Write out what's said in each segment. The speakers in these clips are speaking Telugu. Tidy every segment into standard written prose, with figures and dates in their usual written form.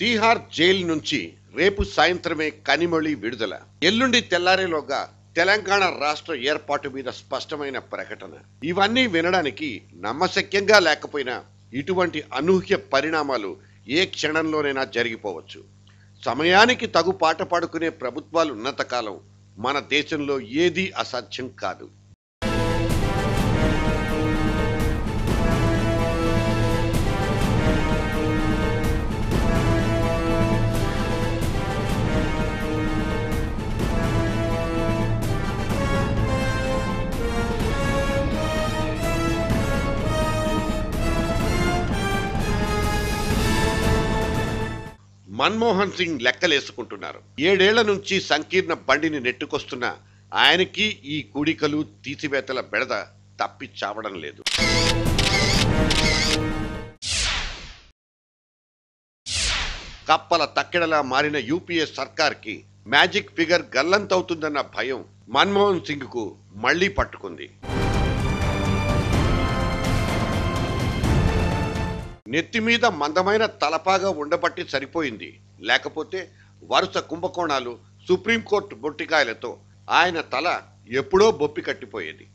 తీహార్ జైలు నుంచి రేపు సాయంత్రమే కనిమొళి విడుదల. ఎల్లుండి తెల్లారేలోగా తెలంగాణ రాష్ట్ర ఏర్పాటు మీద స్పష్టమైన ప్రకటన. ఇవన్నీ వినడానికి నమ్మశక్యంగా లేకపోయినా ఇటువంటి అనూహ్య పరిణామాలు ఏ క్షణంలోనైనా జరిగిపోవచ్చు. సమయానికి తగు పాట పాడుకునే ప్రభుత్వాలు ఉన్నంతకాలం మన దేశంలో ఏదీ అసాధ్యం కాదు. మన్మోహన్ సింగ్ లెక్కలేసుకుంటున్నారు. 7 ఏళ్ల నుంచి సంకీర్ణ బండిని నెట్టుకొస్తున్న ఆయనకి ఈ కూడికలు తీసివేతల బెడద తప్పి చావడం లేదు. కప్పల తక్కెడలా మారిన యూపీఏ సర్కార్కి మ్యాజిక్ ఫిగర్ గల్లంతవుతుందన్న భయం మన్మోహన్ సింగ్ కు మళ్లీ పట్టుకుంది. నెత్తి మీద మందమైన తలపాగా ఉండబట్టి సరిపోయింది. లేకపోతే వరుస కుంభకోణాలు, సుప్రీంకోర్టు బొట్టికాయలతో ఆయన తల ఎప్పుడో బొప్పి కట్టిపోయేది.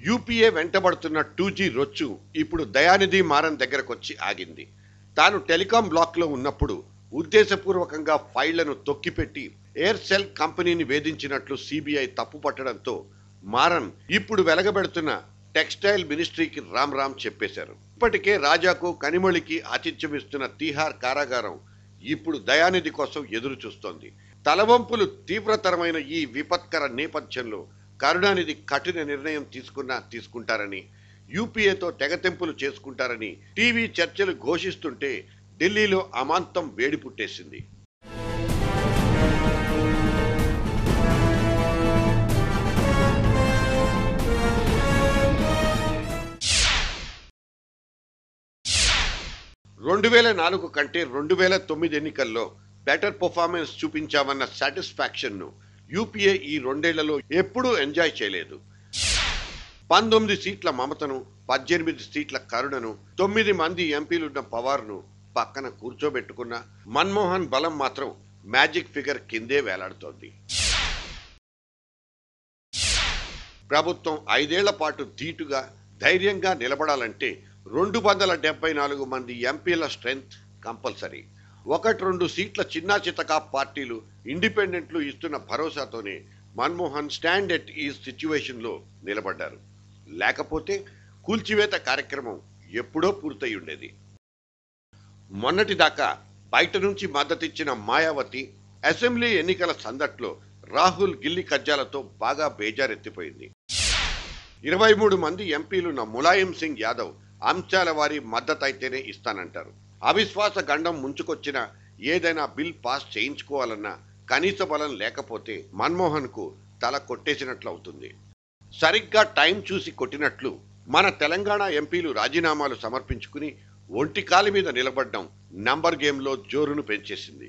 యూపీఏ వెంటబడుతున్న 2G రొచ్చు ఇప్పుడు దయానిధి మారన్ దగ్గరకొచ్చి ఆగింది. తాను టెలికాం బ్లాక్ లో ఉన్నప్పుడు ఉద్దేశపూర్వకంగా ఫైళ్లను తొక్కిపెట్టి ఎయిర్సెల్ కంపెనీని వేధించినట్లు సిబిఐ తప్పుపట్టడంతో మారన్ ఇప్పుడు వెలగబెడుతున్న టెక్స్టైల్ మినిస్ట్రీకి రామ్ రామ్ చెప్పేశారు. ఇప్పటికే రాజాకు కనిమొళికి ఆతిథ్యమిస్తున్న తీహార్ కారాగారం ఇప్పుడు దయానిధి కోసం ఎదురు చూస్తోంది. తలవంపులు తీవ్రతరమైన ఈ విపత్కర నేపథ్యంలో కరుణానిధి కఠిన నిర్ణయం తీసుకుంటారని, యూపీఏతో తెగతెంపులు చేసుకుంటారని టీవీ చర్చలు ఘోషిస్తుంటే ఢిల్లీలో అమాంతం వేడి పుట్టేసింది. (2004) కంటే 2009 ఎన్నికల్లో బెటర్ పర్ఫార్మెన్స్ చూపించామన్న సాటిస్ఫాక్షన్ ను యూపీఏ ఈ 2 ఏళ్లలో ఎప్పుడూ ఎంజాయ్ చేయలేదు. 19 సీట్ల మమతను, 18 సీట్ల కరుణను, 9 మంది ఎంపీలున్న పవార్ను పక్కన కూర్చోబెట్టుకున్న మన్మోహన్ బలం మాత్రం మ్యాజిక్ ఫిగర్ కిందే వేలాడుతోంది. ప్రభుత్వం 5 ఏళ్ల పాటు ధీటుగా, ధైర్యంగా నిలబడాలంటే 274 మంది ఎంపీల స్ట్రెంగ్త్ కంపల్సరీ. 1-2 సీట్ల చిన్నా చితకా పార్టీలు, ఇండిపెండెంట్లు ఇస్తున్న భరోసాతోనే మన్మోహన్ స్టాండ్ ఎట్ ఈ సిచ్యువేషన్ లో నిలబడ్డారు. లేకపోతే కూల్చివేత కార్యక్రమం ఎప్పుడో పూర్తయి ఉండేది. మొన్నటిదాకా బయట నుంచి మద్దతిచ్చిన మాయావతి అసెంబ్లీ ఎన్నికల సందట్లో రాహుల్ గిల్లి కజ్జాలతో బాగా బేజారెత్తిపోయింది. 23 మంది ఎంపీలున్న ములాయం సింగ్ యాదవ్ అంశాల వారి మద్దతైతేనే ఇస్తానంటారు. అవిశ్వాస గండం ముంచుకొచ్చిన ఏదైనా బిల్ పాస్ చేయించుకోవాలన్నా కనీస బలం లేకపోతే మన్మోహన్ కు తల కొట్టేసినట్లు అవుతుంది. సరిగ్గా టైం చూసి కొట్టినట్లు మన తెలంగాణ ఎంపీలు రాజీనామాలు సమర్పించుకుని ఒంటికాలి మీద నిలబడ్డం నంబర్ గేమ్లో జోరును పెంచేసింది.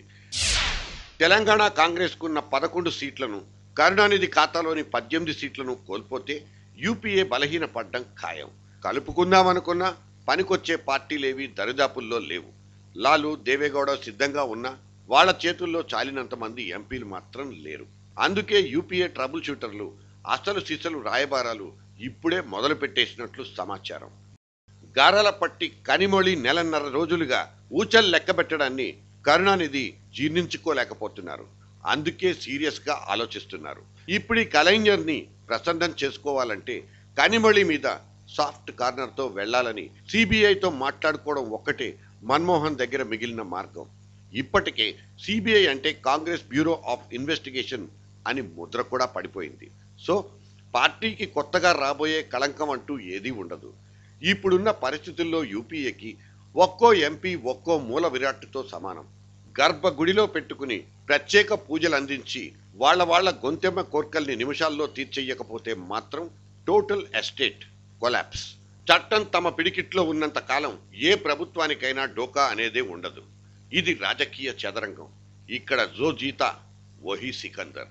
తెలంగాణ కాంగ్రెస్ కున్న 11 సీట్లను, కరుణానిధి ఖాతాలోని 18 సీట్లను కోల్పోతే యూపీఏ బలహీన పడ్డం ఖాయం. కలుపుకుందామనుకున్నా పనికొచ్చే పార్టీలేవి దరిదాపుల్లో లేవు. లాలు, దేవేగౌడ సిద్ధంగా ఉన్నా వాళ్ల చేతుల్లో చాలినంత మంది ఎంపీలు మాత్రం లేరు. అందుకే యూపీఏ ట్రబుల్ షూటర్లు, అసలు సిసలు రాయబారాలు ఇప్పుడే మొదలు పెట్టేసినట్లు సమాచారం. గారాలపట్టి కనిమొళి నెలన్నర రోజులుగా ఊచల్ లెక్కబెట్టడాన్ని కరుణానిధి జీర్ణించుకోలేకపోతున్నారు. అందుకే సీరియస్ గా ఆలోచిస్తున్నారు. ఇప్పుడు ఈ కలైంజర్ ని ప్రసన్నం చేసుకోవాలంటే కనిమొళి మీద సాఫ్ట్ కార్నర్ తో వెళ్లాలని సిబిఐతో మాట్లాడుకోవడం ఒక్కటే మన్మోహన్ దగ్గర మిగిలిన మార్గం. ఇప్పటికే సిబిఐ అంటే కాంగ్రెస్ బ్యూరో ఆఫ్ ఇన్వెస్టిగేషన్ అని ముద్ర కూడా పడిపోయింది. సో పార్టీకి కొత్తగా రాబోయే కళంకం అంటూ ఏదీ ఉండదు. ఇప్పుడున్న పరిస్థితుల్లో యూపీఏకి ఒక్కో ఎంపీ ఒక్కో మూల విరాట్టుతో సమానం. గర్భగుడిలో పెట్టుకుని ప్రత్యేక పూజలు అందించి వాళ్ళ గొంతెమ్మ కోర్కల్ని నిమిషాల్లో తీర్చెయ్యకపోతే మాత్రం టోటల్ ఎస్టేట్ కొలాప్స్. చట్టం తమ పిడికిట్లో ఉన్నంత కాలం ఏ ప్రభుత్వానికైనా డోకా అనేదే ఉండదు. ఇది రాజకీయ చదరంగం. ఇక్కడ జో జీతా వహీ సికందర్.